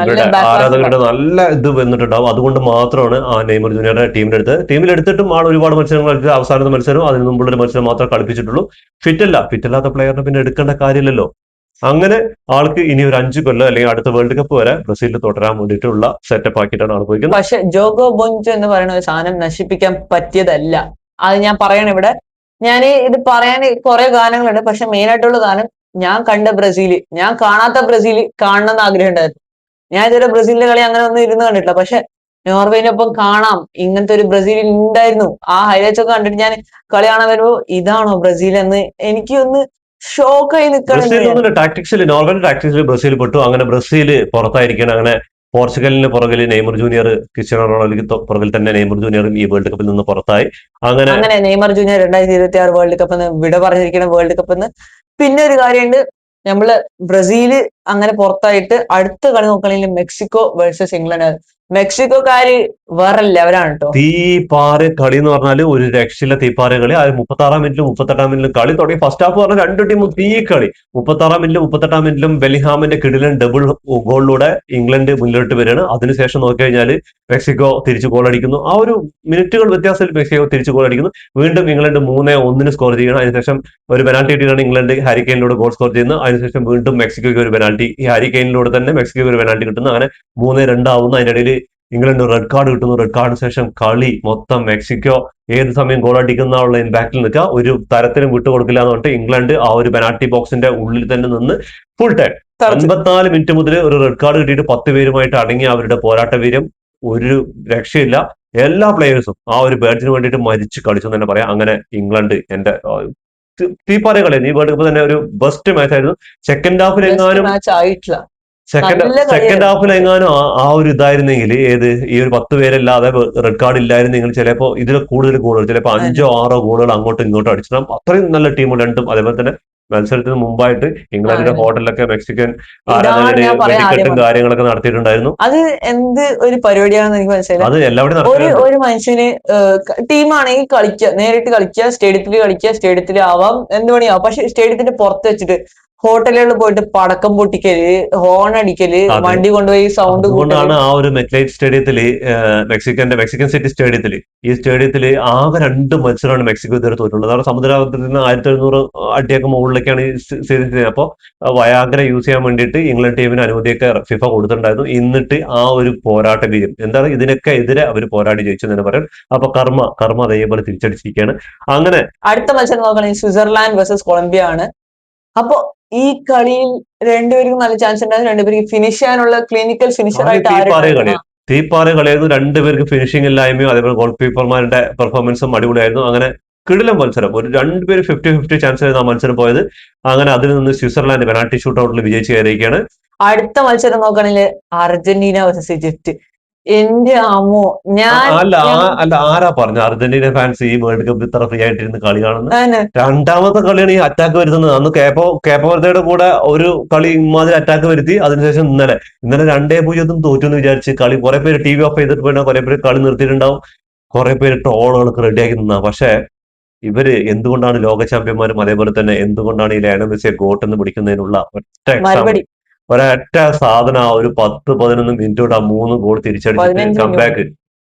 ഇവരുടെ ആരാധകരുടെ നല്ല ഇത് വന്നിട്ടുണ്ടാവും. അതുകൊണ്ട് മാത്രമാണ് ആ നെയ്മർ ജൂനിയറുടെ ടീമിലെടുത്തിട്ടും ആൾ ഒരുപാട് മത്സരങ്ങൾ കളിച്ച് അവസാനത്തെ മത്സരം അതിന് മുമ്പുള്ള ഒരു മത്സരം മാത്രമേ കളിപ്പിച്ചിട്ടുള്ളൂ. ഫിറ്റല്ലാത്ത പ്ലെയറിനെ പിന്നെ എടുക്കേണ്ട കാര്യമില്ലല്ലോ. അങ്ങനെ ആൾക്ക് ഇനി ഒരു 5 കൊല്ലം അല്ലെങ്കിൽ അടുത്ത വേൾഡ് കപ്പ് വരെ ബ്രസീലിൽ തുടരാൻ വേണ്ടിയിട്ടുള്ള സെറ്റപ്പ് ആക്കിയിട്ടാണ് ആൾ പോയിരിക്കുന്നത്. പക്ഷെ ജോഗോ ബോനിറ്റോ എന്ന് പറയുന്ന ഒരു സാധനം നശിപ്പിക്കാൻ പറ്റിയതല്ല. അത് ഞാൻ പറയണം ഇവിടെ. ഞാൻ ഇത് പറയാൻ കുറെ ഗാനങ്ങളുണ്ട്, പക്ഷെ മെയിൻ ആയിട്ടുള്ള ഗാനം ഞാൻ കണ്ട ബ്രസീല്, ഞാൻ കാണാത്ത ബ്രസീല് കാണണം എന്ന് ആഗ്രഹം ഉണ്ടായിരുന്നു. ഞാൻ ഇതുവരെ ബ്രസീലിന്റെ കളി അങ്ങനെ ഒന്നും ഇരുന്ന് കണ്ടിട്ടില്ല, പക്ഷെ നോർവേനൊപ്പം കാണാം ഇങ്ങനത്തെ ഒരു ബ്രസീൽ ഉണ്ടായിരുന്നു. ആ ഹൈലൈറ്റ്സ് ഒക്കെ കണ്ടിട്ട് ഞാൻ കളി കാണാൻ വരുമ്പോ ഇതാണോ ബ്രസീൽ എന്ന് എനിക്ക് ഒന്ന് ഷോക്കായി നിൽക്കണം. ടാക്ടിക്സിൽ നോർവേന്റെ ടാക്ടിക്സിൽ ബ്രസീൽ പെട്ടു. അങ്ങനെ ബ്രസീൽ പുറത്തായിരിക്കണം. അങ്ങനെ പോർച്ചുഗലിന് പുറകിൽ നെയ്മർ ജൂനിയർ, ക്രിസ്ത്യാനോ റൊണാൾഡോയ്ക്ക് പുറകിൽ തന്നെ നെയ്മർ ജൂനിയറും ഈ വേൾഡ് കപ്പിൽ നിന്ന് പുറത്തായി. അങ്ങനെ നെയ്മർ ജൂനിയർ 2026 വേൾഡ് കപ്പ് വിട പറഞ്ഞിരിക്കുന്ന വേൾഡ് കപ്പ്. പിന്നെ ഒരു കാര്യമുണ്ട്, നമ്മള് ബ്രസീല് അങ്ങനെ പുറത്തായിട്ട് അടുത്ത കളി നോക്കണമെങ്കിൽ മെക്സിക്കോ വേഴ്സസ് ഇംഗ്ലണ്ട്. മെക്സിക്കോക്കാര് വേറെ ലെവലാണ് കേട്ടോ. തീപ്പാറ കളി എന്ന് പറഞ്ഞാൽ ഒരു രക്ഷയില്ല. തീപ്പാറ കളി. അത് 36-ാം മിനിറ്റിലും 38-ാം മിനിറ്റിലും കളി തുടങ്ങി. ഫസ്റ്റ് ഹാഫ് പറഞ്ഞാൽ രണ്ട് ടീമും തീ കളി. 36-ാം മിനിറ്റിലും 38-ാം മിനിറ്റിലും ബെലിഹാമിന്റെ കിടിലൻ ഡബിൾ ഗോളിലൂടെ ഇംഗ്ലണ്ട് മുന്നോട്ട് വരികയാണ്. അതിനുശേഷം നോക്കിക്കഴിഞ്ഞാൽ മെക്സിക്കോ തിരിച്ചു ഗോൾ അടിക്കുന്നു. ആ ഒരു മിനിറ്റുകൾ വ്യത്യാസത്തിൽ മെക്സിക്കോ തിരിച്ചു ഗോൾ അടിക്കുന്നു. വീണ്ടും ഇംഗ്ലണ്ട് 3-1 സ്കോർ ചെയ്യണം. അതിനുശേഷം ഒരു പെനാൽറ്റി കിട്ടിയാണ് ഇംഗ്ലണ്ട് ഹാരിക്കെയിനിലൂടെ ഗോൾ സ്കോർ ചെയ്യുന്നത്. അതിനുശേഷം വീണ്ടും മെക്സിക്കോയ്ക്ക് ഒരു പെനാൽറ്റി, ഈ ഹാരിക്കെയിനിലൂടെ തന്നെ മെക്സിക്കോയ്ക്ക് ഒരു പെനാൽറ്റി കിട്ടുന്നു. അങ്ങനെ 3-2 ആവുന്നു. അതിനിടയിൽ ഇംഗ്ലണ്ട് റെഡ് കാർഡ് കിട്ടുന്നു. റെഡ് കാർഡിന് ശേഷം കളി മൊത്തം മെക്സിക്കോ ഏത് സമയം ഗോൾ അടിക്കുന്ന ഉള്ള ഇമ്പാക്റ്റിൽ നിൽക്കുക, ഒരു തരത്തിലും വിട്ടുകൊടുക്കില്ല എന്ന് പറഞ്ഞിട്ട് ഇംഗ്ലണ്ട് ആ ഒരു പെനാൽറ്റി ബോക്സിന്റെ ഉള്ളിൽ തന്നെ നിന്ന് ഫുൾ ടൈം 54 മിനിറ്റ് മുതൽ ഒരു റെഡ് കാർഡ് കിട്ടിയിട്ട് 10 പേരുമായിട്ട് അടങ്ങിയ അവരുടെ പോരാട്ട വീര്യം ഒരു രക്ഷയില്ല. എല്ലാ പ്ലേയേഴ്സും ആ ഒരു ബാറ്റിന് വേണ്ടിയിട്ട് മരിച്ച് കളിച്ചു തന്നെ പറയാം. അങ്ങനെ ഇംഗ്ലണ്ട് എന്റെ തീപ്പാറ കളിയായിരുന്നു. ഈ വേൾഡ് കപ്പ് തന്നെ ഒരു ബെസ്റ്റ് മാച്ച് ആയിരുന്നു. സെക്കൻഡ് ഹാഫിലെങ്ങാനും ആ ഒരു ഇതായിരുന്നെങ്കിൽ, ഈ ഒരു 10 പേരല്ലാതെ റെഡ് കാർഡ് ഇല്ലായിരുന്നെങ്കിൽ ചിലപ്പോ ഇതിൽ കൂടുതൽ ഗോളുകൾ, ചിലപ്പോൾ 5-6 ഗോളുകൾ അങ്ങോട്ടും ഇങ്ങോട്ടും അടിച്ചിടാം. അത്രയും നല്ല ടീം രണ്ടും. അതേപോലെ തന്നെ മത്സരത്തിന് മുമ്പായിട്ട് ഇംഗ്ലണ്ടിന്റെ ഹോട്ടലിലൊക്കെ മെക്സിക്കൻ ആരാധകര് വെടിക്കെട്ടും കാര്യങ്ങളൊക്കെ നടത്തിയിട്ടുണ്ടായിരുന്നു. അത് എന്ത് ഒരു പരിപാടിയാണെന്ന് എനിക്ക് മനസ്സിലായി. അത് എല്ലാവരും ഒരു മനുഷ്യന് ടീമാണെങ്കിൽ കളിക്കുക, നേരിട്ട് കളിക്കുക, സ്റ്റേഡിയത്തിൽ ആവാം, എന്ത് പണിയാവാം. പക്ഷെ സ്റ്റേഡിയത്തിന്റെ പുറത്ത് വെച്ചിട്ട് ഹോട്ടലുകളിൽ പോയിട്ട് പടക്കം പൊട്ടിക്കല്, ഹോൺ അടിക്കല്, വണ്ടി കൊണ്ടുപോയി സൗണ്ട്. അതുകൊണ്ടാണ് ആ ഒരു മെറ്റ്ലൈറ്റ് സ്റ്റേഡിയത്തില്, മെക്സിക്കൻ സിറ്റി സ്റ്റേഡിയത്തില്, ഈ സ്റ്റേഡിയത്തില് ആകെ 2 മത്സരമാണ് മെക്സിക്കോ ഇതുവരെ തോറ്റുള്ളത്. അവിടെ സമുദ്രാന്തരത്തിൽ നിന്ന് 1700 അടിയൊക്കെ മുകളിലേക്കാണ് ഈ സ്റ്റേഡിയത്തിൽ. അപ്പോൾ വയാഗ്ര യൂസ് ചെയ്യാൻ വേണ്ടിയിട്ട് ഇംഗ്ലണ്ട് ടീമിന് അനുമതിയൊക്കെ ഫിഫ കൊടുത്തിട്ടുണ്ടായിരുന്നു. എന്നിട്ട് ആ ഒരു പോരാട്ട വീര്യം എന്താണ്, ഇതിനൊക്കെ എതിരെ അവർ പോരാടി ജയിച്ചു എന്ന് പറയും. അപ്പൊ കർമ്മ അതേപോലെ തിരിച്ചടിച്ചിരിക്കുകയാണ്. അങ്ങനെ അടുത്ത മത്സരം നോക്കുകയാണെങ്കിൽ സ്വിറ്റ്സർലാൻഡ് വേഴ്സസ് കൊളംബിയ ആണ്. അപ്പൊ ഈ കളിയിൽ രണ്ടുപേർക്കും നല്ല ചാൻസ് ഉണ്ടായിരുന്നു. രണ്ടുപേർക്ക് ഫിനിഷ് ചെയ്യാനുള്ള ക്ലിനിക്കൽ ഫിനിഷർ ആയിട്ട് തീപ്പാറ കളിയായിരുന്നു. രണ്ടുപേർക്ക് ഫിനിഷിംഗ് ഇല്ലായ്മയോ അതേപോലെ ഗോൾ കീപ്പർമാരുടെ പെർഫോമൻസും അടിപൊളിയായിരുന്നു. അങ്ങനെ കിടിലം മത്സരം. ഒരു 2 പേര് 50-50 ചാൻസ് ആയിരുന്നു ആ മത്സരം പോയത്. അങ്ങനെ അതിൽ നിന്ന് സ്വിറ്റ്സർലാൻഡ് പെനാൽറ്റി ഷൂട്ട് ഔട്ടിൽ വിജയിച്ച് കയറിയിരിക്കുകയാണ്. അടുത്ത മത്സരം നോക്കുകയാണെങ്കിൽ അർജന്റീന വേഴ്സസ് ഈജിപ്റ്റ്. എന്റെ അമ്മോ, അല്ല അല്ല ആരാ പറഞ്ഞു അർജന്റീന ഫാൻസ് ഈ വേൾഡ് കപ്പ് ഇത്ര ഫ്രീ ആയിട്ടിരുന്ന് കളി കാണുന്നത്? ഞാൻ രണ്ടാമത്തെ കളിയാണ് ഈ അറ്റാക്ക് വരുത്തുന്നത്. അന്ന് കേപ്പവർദ്ധയുടെ കൂടെ ഒരു കളി ഇമാതിരി അറ്റാക്ക് വരുത്തി. അതിനുശേഷം ഇന്നലെ 2-0 തോറ്റു എന്ന് വിചാരിച്ച് കളി കുറെ പേര് TV ഓഫ് ചെയ്തിട്ട് പോയിട്ട് കുറെ പേര് കളി നിർത്തിയിട്ടുണ്ടാവും. കുറെ പേര് ട്രോളുകൾക്ക് റെഡിയാക്കി നിന്നാ. പക്ഷെ ഇവര് എന്തുകൊണ്ടാണ് ലോക ചാമ്പ്യന്മാരും അതേപോലെ തന്നെ എന്തുകൊണ്ടാണ് ഈ ലയണൽ മെസ്സിയെ ഗോട്ട് എന്ന് വിളിക്കുന്നതിനുള്ള ഒറ്റ എക്സാമ്പിൾ, മറുപടി ഒരൊറ്റ സാധനം ആ ഒരു 10-11 മിനിറ്റ് കൊണ്ട് ആ 3 ഗോൾ തിരിച്ചടിച്ചിട്ട് 15 മിനിറ്റ്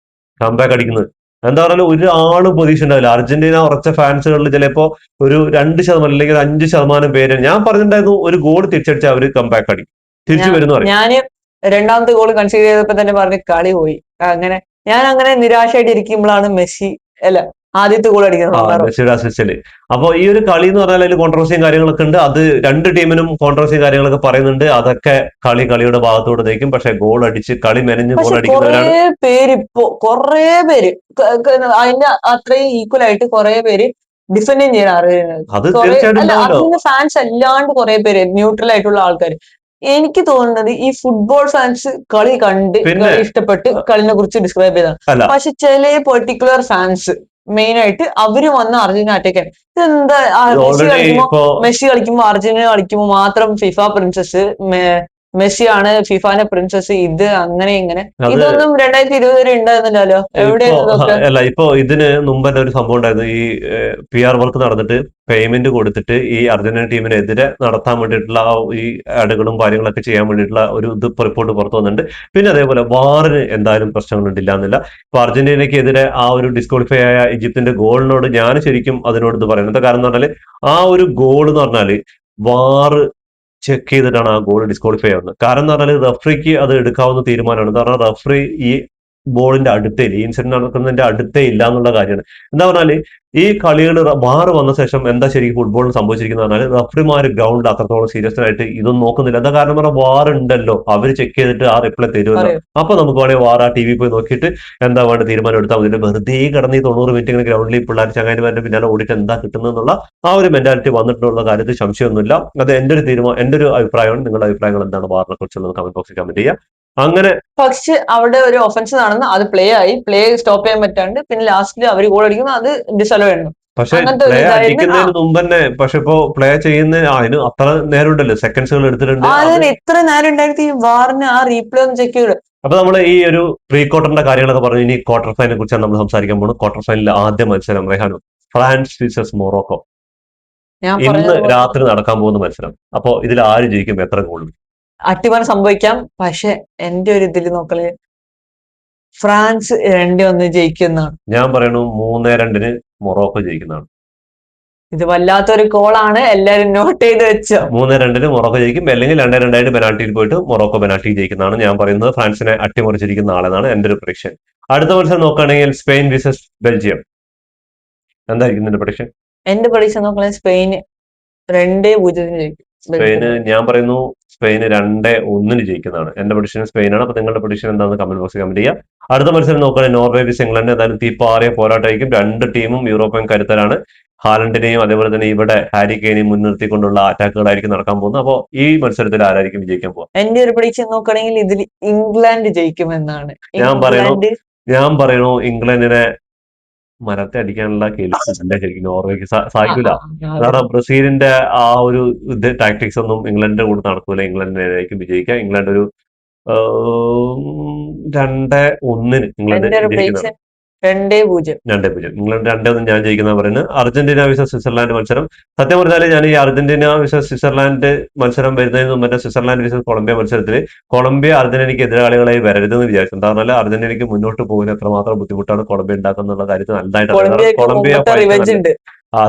കംബാക്ക് അടിക്കുന്നത്. എന്താ പറഞ്ഞാൽ ഒരാളും പ്രതീക്ഷ ഉണ്ടാവില്ല. അർജന്റീന ഉറച്ച ഫാൻസുകളിൽ ചിലപ്പോ ഒരു 2% അല്ലെങ്കിൽ 5% പേര് ഞാൻ പറഞ്ഞിട്ടുണ്ടായിരുന്നു ഒരു ഗോൾ തിരിച്ചടിച്ചാൽ അവര് കംബാക്ക് അടിക്കും, തിരിച്ചു വരുന്ന പറയും. ഞാന് രണ്ടാമത്തെ ഗോൾ കൺസീഡ് ചെയ്തപ്പോ തന്നെ പറഞ്ഞ് കളി പോയി. അങ്ങനെ ഞാൻ അങ്ങനെ നിരാശയായിട്ട് ഇരിക്കുമ്പോഴാണ് മെസ്സി അല്ല ആദ്യത്തെ ഗോൾ അടിക്കുന്നത്. മെസ്സിയുടെ അസിസ്റ്റന്റ്. അപ്പൊ ഈ ഒരു കളി എന്ന് പറഞ്ഞാൽ അതിൽ കോൺട്രവേഴ്സിയും കാര്യങ്ങളൊക്കെ ഉണ്ട്. അത് രണ്ട് ടീമിനും കോൺട്രവേഴ്സിയും കാര്യങ്ങളൊക്കെ പറയുന്നുണ്ട്. അതൊക്കെ കളിയുടെ ഭാഗത്തോട് നയിക്കും. പക്ഷെ ഗോൾ അടിച്ച് കളി മെനഞ്ഞ് ഗോൾ അടിക്കുന്നവരാണ് കൊറേ പേര് അതിന്റെ അത്രയും ഈക്വൽ ആയിട്ട് കുറെ പേര് ഡിഫെൻഡിങ് ചെയ്യാൻ അത് തീർച്ചയായിട്ടും അർജന്റീന ഫാൻസ് അല്ലാണ്ട് കുറെ പേര് ന്യൂട്രൽ ആയിട്ടുള്ള ആൾക്കാർ. എനിക്ക് തോന്നുന്നത് ഈ ഫുട്ബോൾ ഫാൻസ് കളി കണ്ട് ഇഷ്ടപ്പെട്ട് കളിനെ കുറിച്ച് ഡിസ്ക്രൈബ് ചെയ്താണ്. പക്ഷെ ചില പെർട്ടിക്കുലർ ഫാൻസ് മെയിൻ ആയിട്ട് അവര് വന്ന് അർജന്റീന അറ്റാക്ക് ചെയ്യാൻ ഇതെന്താ മെസ്സി കളിക്കുമ്പോ അർജന്റീന കളിക്കുമ്പോ മാത്രം ഫിഫ പ്രിൻസസ് മെസ്സിയാണ് ഫിഫാന്റെ പ്രിൻസസ് ഇത് അങ്ങനെ ഇങ്ങനെ ഇതൊന്നും 2020 വരെ ഉണ്ടായിരുന്നില്ലല്ലോ. അല്ല ഇപ്പൊ ഇതിന് മുമ്പ് തന്നെ ഒരു സംഭവം ഉണ്ടായിരുന്നു. ഈ PR വർക്ക് നടന്നിട്ട് പേയ്മെന്റ് കൊടുത്തിട്ട് ഈ അർജന്റീന ടീമിനെതിരെ നടത്താൻ വേണ്ടിയിട്ടുള്ള ഈ ആഡുകളും കാര്യങ്ങളൊക്കെ ചെയ്യാൻ വേണ്ടിയിട്ടുള്ള ഒരു റിപ്പോർട്ട് പുറത്തു വന്നിട്ടുണ്ട്. പിന്നെ അതേപോലെ വാറിന് എന്തായാലും പ്രശ്നങ്ങൾ ഉണ്ടില്ല എന്നില്ല. ഇപ്പൊ അർജന്റീനയ്ക്കെതിരെ ആ ഒരു ഡിസ്ക്വാളിഫൈ ആയ ഈജിപ്തിന്റെ ഗോളിനോട് ഞാൻ ശരിക്കും അതിനോട് ഇത് പറയുന്നത്. കാരണം എന്ന് പറഞ്ഞാല് ആ ഒരു ഗോൾ എന്ന് പറഞ്ഞാല് വാറ് ചെക്ക് ചെയ്തിട്ടാണ് ആ ഗോൾ ഡിസ്ക്വാളിഫൈ ആവുന്നത്. കാരണം എന്ന് പറഞ്ഞാൽ റഫറിക്ക് അത് എടുക്കാവുന്ന തീരുമാനമാണ്. കാരണം റഫറി ഈ ബോളിന്റെ അടുത്തേ ഇല്ല, ഈ ഇൻസിഡന്റ് നടക്കുന്നതിന്റെ അടുത്തേ ഇല്ല എന്നുള്ള കാര്യമാണ്. എന്താ പറഞ്ഞാല് ഈ കളികൾ വാറ് വന്ന ശേഷം എന്താ ശരിക്കും ഫുട്ബോളിന് സംഭവിച്ചിരിക്കുന്നത് പറഞ്ഞാൽ റഫറിമാര് ഗ്രൗണ്ടിൽ അത്രത്തോളം സീരിയസ് ആയിട്ട് ഇതൊന്നും നോക്കുന്നില്ല. എന്താ കാരണം പറഞ്ഞാൽ വാർ ഉണ്ടല്ലോ, അവര് ചെക്ക് ചെയ്തിട്ട് ആ റിപ്ലൈ തരുമല്ലോ. അപ്പൊ നമുക്ക് വേണമെങ്കിൽ വാർ ആ TV പോയി നോക്കിയിട്ട് എന്താ വേണ്ട തീരുമാനം എടുത്താൽ മതി. വെറുതെ കിടന്ന് ഈ 90 മിനിറ്റ് ഇങ്ങനെ ഗ്രൗണ്ടിൽ പിള്ളേർ ചങ്ങാതിമാരുടെ പിന്നാലെ ഓടിയിട്ട് എന്താ കിട്ടുന്നതെന്നുള്ള ആ ഒരു മെന്റാലിറ്റി വന്നിട്ടുള്ള കാര്യത്തിൽ സംശയമൊന്നുമില്ല. അത് എന്റെ ഒരു അഭിപ്രായമാണ്. നിങ്ങളുടെ അഭിപ്രായങ്ങൾ എന്താണ് വാറിനെ കുറിച്ചുള്ളത് കമന്റ് ബോക്സിൽ കമന്റ് ചെയ്യുക. അങ്ങനെ പക്ഷെ അവിടെ ഒരു ഒഫൻസ് നടന്ന് അത് പ്ലേ സ്റ്റോപ്പ് ചെയ്യാൻ പറ്റാണ്ട് പിന്നെ ലാസ്റ്റിൽ അവർ ഗോൾ അടിക്കുന്നു, അത് ഡിസലോ ആണ്. പക്ഷെ പ്ലേ അടിക്കുന്നതിന് മുമ്പ് തന്നെ പക്ഷെ ഇപ്പോ പ്ലേ ചെയ്യുന്ന അതിന് അത്ര നേരം ഉണ്ടല്ലോ, സെക്കൻഡ്സുകൾ എടുത്തിട്ടുണ്ട്. എത്ര നേരം ഉണ്ടായിരുന്നു ഈ വാറിന് ആ റീപ്ലേ ഒന്ന് ചെക്ക് ചെയ്ത്. അപ്പൊ നമ്മൾ ഈ ഒരു പ്രീ ക്വാർട്ടറിന്റെ കാര്യങ്ങളൊക്കെ പറഞ്ഞു. ഇനി ക്വാർട്ടർ ഫൈനലിനെ കുറിച്ചാണ് നമ്മൾ സംസാരിക്കാൻ പോകുന്നത്. ക്വാർട്ടർ ഫൈനലിലെ ആദ്യ മത്സരം റെഹാനു, ഫ്രാൻസ് വിസസ് മൊറോക്കോ. ഇന്ന് രാത്രി നടക്കാൻ പോകുന്ന മത്സരം. അപ്പൊ ഇതിൽ ആര് ജയിക്കും, എത്ര ഗോൾ? അട്ടിമറി സംഭവിക്കാം. പക്ഷെ എന്റെ ഒരു ഇതിൽ നോക്കല് ഫ്രാൻസ് 2-1 ജയിക്കുന്നതാണ്. ഞാൻ പറയുന്നു 3-2 മൊറോക്കോ ജയിക്കുന്നതാണ്. ഇത് വല്ലാത്തൊരു കോളാണ്, എല്ലാരും നോട്ട് ചെയ്ത് വെച്ചോ. 3-2 മൊറോക്കോ ജയിക്കും, അല്ലെങ്കിൽ 2-2 പെനാൽറ്റിയിൽ പോയിട്ട് മൊറോക്കോ പെനാൽറ്റി ജയിക്കുന്നതാണ്. ഞാൻ പറയുന്നത് ഫ്രാൻസിനെ അട്ടിമറിച്ചിരിക്കുന്ന ആളെന്നാണ് എന്റെ ഒരു പ്രഡിക്ഷൻ. അടുത്ത മത്സരം നോക്കുകയാണെങ്കിൽ സ്പെയിൻ വിസസ് ബെൽജിയം. എന്തായിരിക്കും നിന്റെ പ്രഡിക്ഷൻ? എന്റെ പ്രഡിക്ഷൻ നോക്കുകയാണെങ്കിൽ സ്പെയിന് 2-0 ജയിക്കും. സ്പെയിന് ഞാൻ പറയുന്നു സ്പെയിന് 2-1 ജയിക്കുന്നതാണ്. എന്റെ പ്രഡിക്ഷൻ സ്പെയിനാണ്. അപ്പൊ നിങ്ങളുടെ പ്രഡിക്ഷൻ എന്താണെന്ന് കമന്റ് ബോക്സിൽ കമന്റ് ചെയ്യുക. അടുത്ത മത്സരം നോക്കുകയാണെങ്കിൽ നോർവേ വിസ് ഇംഗ്ലണ്ട്. എന്തായാലും തീപ്പാറിയ പോരാട്ടമായിരിക്കും. രണ്ട് ടീമും യൂറോപ്യൻ കരുത്തരാണ്. ഹാലൻഡിനെയും അതേപോലെ തന്നെ ഇവിടെ ഹാരി കെയിനെയും മുൻനിർത്തിക്കൊണ്ടുള്ള അറ്റാക്കുകളായിരിക്കും നടക്കാൻ പോകുന്നത്. അപ്പോൾ ഈ മത്സരത്തിൽ ആരായിരിക്കും വിജയിക്കാൻ പോകുക? എന്റെ ഒരു പ്രഡിക്ഷൻ നോക്കുകയാണെങ്കിൽ ഇതിൽ ഇംഗ്ലണ്ട് ജയിക്കുമെന്നാണ്. ഞാൻ പറയുന്നു ഇംഗ്ലണ്ടിനെ മരത്തെ അടിക്കാനുള്ള ശരിക്കും നോർവേക്ക് സാധിക്കില്ല. കാരണം ബ്രസീലിന്റെ ആ ഒരു ടാക്ടിക്സ് ഒന്നും ഇംഗ്ലണ്ടിന്റെ കൂടെ നടക്കൂല. ഇംഗ്ലണ്ടിനായിരിക്കും വിജയിക്കുക. ഇംഗ്ലണ്ട് ഒരു 2-1 ഇംഗ്ലണ്ട് 2-0 ഇംഗ്ലണ്ട് 2-1 ഞാൻ ജയിക്കുന്ന പറയുന്നത്. അർജന്റീന വിസസ് സ്വിറ്റ്സർലാൻഡ് മത്സരം. സത്യം പറഞ്ഞാൽ ഞാൻ ഈ അർജന്റീന വിസസ് സ്വിറ്റ്സർലാൻഡ് മത്സരം വരുന്നതിന് മുമ്പ് സ്വിറ്റ്സർലാൻഡ് വിസസ് കൊളംബിയ മത്സരത്തിൽ കൊളംബിയ അർജന്റീനയ്ക്ക് എതിരാളികളായി വരരുതെന്ന് വിചാരിച്ചു. എന്താ പറഞ്ഞാൽ അർജന്റീനയ്ക്ക് മുന്നോട്ട് പോകുന്ന എത്രമാത്രം ബുദ്ധിമുട്ടാണ് കൊളംബിയ ഉണ്ടാക്കുന്ന കാര്യത്തിൽ നല്ലതായിട്ട് കൊളംബിയ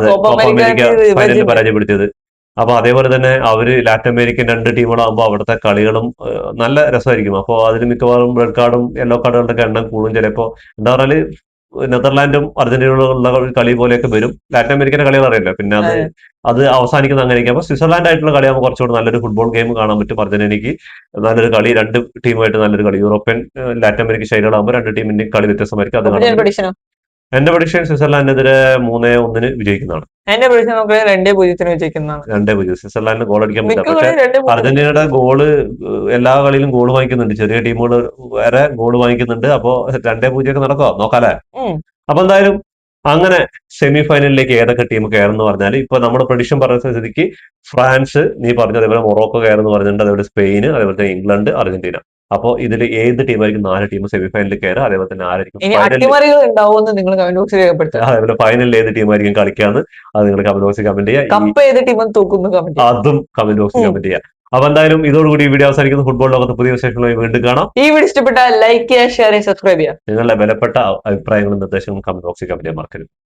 കോപ്പ അമേരിക്ക ഫൈനലിൽ പരാജയപ്പെടുത്തിയത്. അപ്പൊ അതേപോലെ തന്നെ അവര് ലാറ്റിൻ അമേരിക്കൻ രണ്ട് ടീമുകളാകുമ്പോൾ അവിടുത്തെ കളികളും നല്ല രസമായിരിക്കും. അപ്പോൾ അതിന് മിക്കവാറും റെഡ് കാർഡും യെല്ലോ കാർഡുകളുടെ എണ്ണം കൂടും. ചിലപ്പോ എന്താ പറഞ്ഞാല് നെതർലാൻഡും അർജന്റീനയുള്ള കളി പോലെയൊക്കെ വരും. ലാറ്റിൻ അമേരിക്കന്റെ കളികൾ അറിയില്ല. പിന്നെ അത് അവസാനിക്കുന്ന അങ്ങനെയൊക്കെ. അപ്പൊ സ്വിറ്റ്സർലാൻഡ് ആയിട്ടുള്ള കളിയാകുമ്പോൾ കുറച്ചുകൂടി നല്ലൊരു ഫുട്ബോൾ ഗെയിം കാണാൻ പറ്റും. അർജന്റീനയ്ക്ക് നല്ലൊരു കളി, രണ്ട് ടീമായിട്ട് നല്ലൊരു കളി. യൂറോപ്യൻ ലാറ്റിൻ അമേരിക്കൻ ശൈലികളാകുമ്പോൾ രണ്ട് ടീമിന്റെ കളി വ്യത്യസ്തമായിരിക്കും. അത് എന്റെ പ്രഡിക്ഷൻ സ്വിറ്റ്സർലാൻഡിനെതിരെ 3-1 വിജയിക്കുന്നതാണ്. എന്റെ പ്രഡിക്ഷൻ നമുക്ക് 2-0 വിജയിക്കുന്നതാണ്. 2-0 സ്വിറ്റ്സർലാൻഡിന് ഗോൾ അടിക്കാൻ പറ്റില്ല. മിക്ക പക്ഷെ കളി 2-0. അർജന്റീനയുടെ ഗോള് എല്ലാ കളിയിലും ഗോൾ വാങ്ങിക്കുന്നുണ്ട്. ചെറിയ ടീമുകൾ വരെ ഗോൾ വാങ്ങിക്കുന്നുണ്ട്. അപ്പോ 2-0 നടക്കോ നോക്കാല്ലേ. അപ്പൊ എന്തായാലും അങ്ങനെ സെമി ഫൈനലിലേക്ക് ഏതൊക്കെ ടീം കയറുന്നു പറഞ്ഞാൽ ഇപ്പൊ നമ്മുടെ പ്രഡിക്ഷൻ പറഞ്ഞ സ്ഥിതിക്ക് ഫ്രാൻസ്, നീ പറഞ്ഞു അതേപോലെ മൊറോക്കോ കയറുന്നു പറഞ്ഞിട്ടുണ്ട്, അതേപോലെ സ്പെയിന്, അതേപോലെ തന്നെ ഇംഗ്ലണ്ട്, അർജന്റീന. അപ്പൊ ഇതിൽ ഏത് ടീമായിരിക്കും 4 ടീം സെമി ഫൈനലിൽ കയറുക, അതേപോലെ തന്നെ ആരായിരിക്കും അട്ടിമറികൾ ഉണ്ടാവുമെന്ന് നിങ്ങൾ കമന്റ് ബോക്സിൽ രേഖപ്പെടുത്തുക. അതേപോലെ ഫൈനലിൽ ഏത് ടീമായിരിക്കും കളിക്കാന്ന് അത് നിങ്ങൾ കമന്റ് ബോക്സിൽ കമന്റ് ചെയ്യുക. കപ്പ് ഏത് ടീം തൂക്കുന്നു കമന്റ് അതും കമന്റ് ബോക്സിൽ കമന്റ് ചെയ്യുക. അപ്പൊ എന്തായാലും ഇതോടുകൂടി ഈ വീഡിയോ അവസാനിക്കുന്ന. ഫുട്ബോൾ ലോകത്ത് പുതിയ വിശേഷങ്ങളുമായി വീണ്ടും കാണാം. ഈ വീഡിയോ ഇഷ്ടപ്പെട്ടാൽ ലൈക്ക് ചെയ്യുക, ഷെയർ ചെയ്യുക, സബ്സ്ക്രൈബ് ചെയ്യുക. നിങ്ങളുടെ വിലപ്പെട്ട അഭിപ്രായങ്ങളും നിർദ്ദേശങ്ങളും കമന്റ് ബോക്സിൽ കമന്റ് ചെയ്യാൻ മറക്കരുത്.